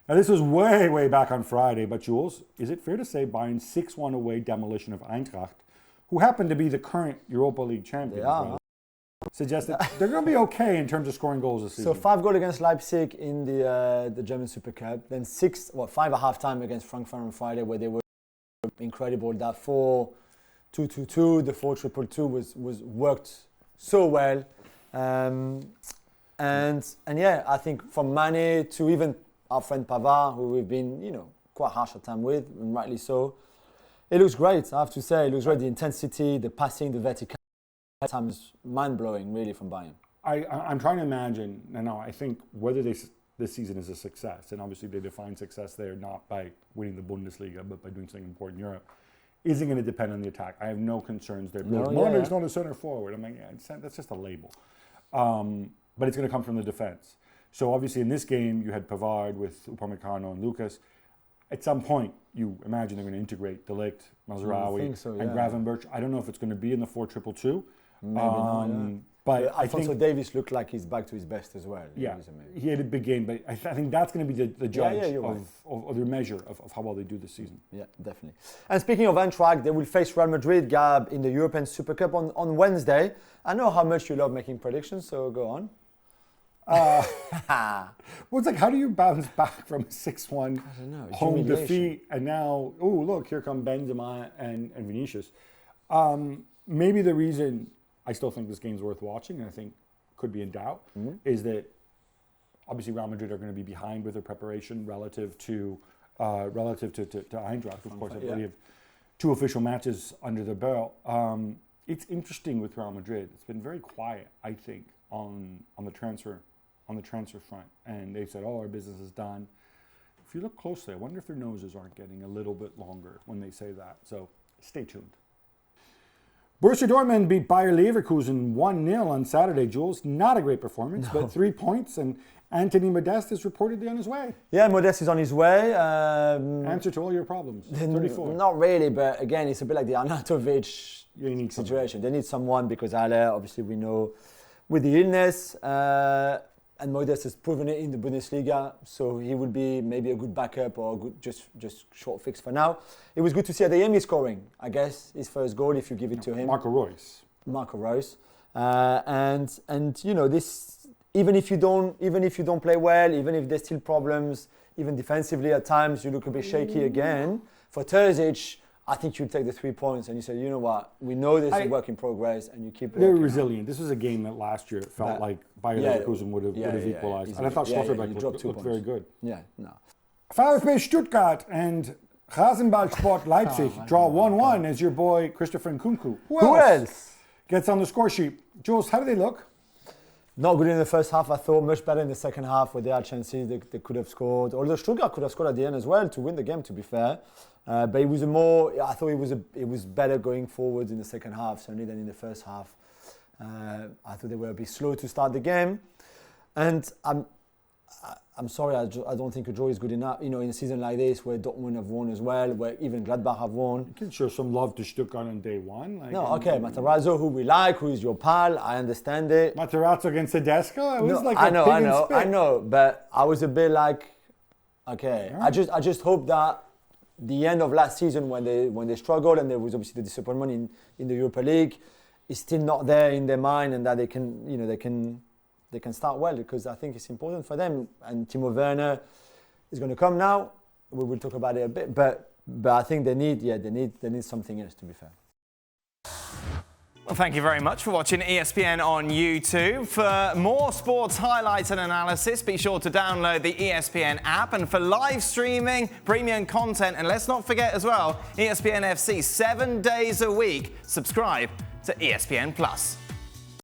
Now, this was way, way back on Friday, but Jules, is it fair to say Bayern's 6-1 away demolition of Eintracht, who happen to be the current Europa League champions, suggests that they're going to be okay in terms of scoring goals this season? So 5 goals against Leipzig in the German Super Cup, then 5 at half time against Frankfurt on Friday, where they were incredible. That 4-2-2-2, the 4-2-2 was worked so well. And yeah, I think from Mane to even our friend Pavard, who we've been, quite harsh at time with, and rightly so. It looks great, I have to say. It looks great. The intensity, the passing, the vertical, at times mind-blowing, really, from Bayern. I'm trying to imagine, I think whether this season is a success, and obviously they define success there not by winning the Bundesliga, but by doing something important in Europe, isn't going to depend on the attack. I have no concerns there. Mane's not a center forward. I'm like, that's just a label. But it's going to come from the defense. So obviously in this game, you had Pavard with Upamecano and Lucas. At some point, you imagine they're going to integrate De Ligt, Mazraoui, and Gravenberch. I don't know if it's going to be in the 4-2-2. Maybe not, But Alphonso Davies looked like he's back to his best as well. Yeah, he had a big game, but I think that's going to be the judge of the measure of how well they do this season. Yeah, definitely. And speaking of Eintracht, they will face Real Madrid, Gab, in the European Super Cup on Wednesday. I know how much you love making predictions, so go on. Well, it's like, how do you bounce back from a 6-1 home defeat, and now, look, here come Benzema and Vinicius. Maybe the reason I still think this game's worth watching, and I think could be in doubt, is that obviously Real Madrid are going to be behind with their preparation relative to Eintracht. Of course, they have 2 official matches under their belt. It's interesting with Real Madrid. It's been very quiet, I think, on the transfer front, and they said, our business is done. If you look closely, I wonder if their noses aren't getting a little bit longer when they say that. So stay tuned. Borussia Dortmund beat Bayer Leverkusen 1-0 on Saturday, Jules. Not a great performance, but 3 points, and Anthony Modeste is reportedly on his way. Yeah, Modeste is on his way. Answer to all your problems. 34. Not really, but again, it's a bit like the Arnautovic situation. They need someone because Ale, obviously we know, with the illness, and Modeste has proven it in the Bundesliga, so he would be maybe a good backup or a good just short fix for now. It was good to see Adeyemi scoring, I guess, his first goal if you give it to him. Marco Reus. And this, even if you don't play well, even if there's still problems, even defensively at times you look a bit shaky again. For Terzic, I think you take the 3 points and you say, you know what, we know this is a work in progress, and you keep it. They're resilient. This was a game that last year it felt like Bayer Leverkusen would have equalized. And I thought Schlotterbeck looked very good. Yeah, no. VfB Stuttgart and Rasenballsport Leipzig draw 1-1 as your boy Christopher Nkunku. Who else gets on the score sheet? Jules, how do they look? Not good in the first half, I thought. Much better in the second half where they had chances, they could have scored. Although Stuttgart could have scored at the end as well to win the game, to be fair. But it was I thought it was better going forward in the second half, certainly than in the first half. I thought they were a bit slow to start the game. And I'm sorry, I don't think a draw is good enough. In a season like this where Dortmund have won as well, where even Gladbach have won. You can show some love to Stuttgart on day one. Matarazzo, who we like, who is your pal, I understand it. Matarazzo against Tedesco? I know, but I was a bit like, okay. Yeah. I just hope that the end of last season when they struggled and there was obviously the disappointment in the Europa League is still not there in their mind, and that they can start well, because I think it's important for them. And Timo Werner is going to come now. We will talk about it a bit, but I think they need something else, to be fair. Well, thank you very much for watching ESPN on YouTube. For more sports highlights and analysis, be sure to download the ESPN app. And for live streaming, premium content, and let's not forget as well, ESPN FC 7 days a week. Subscribe to ESPN Plus.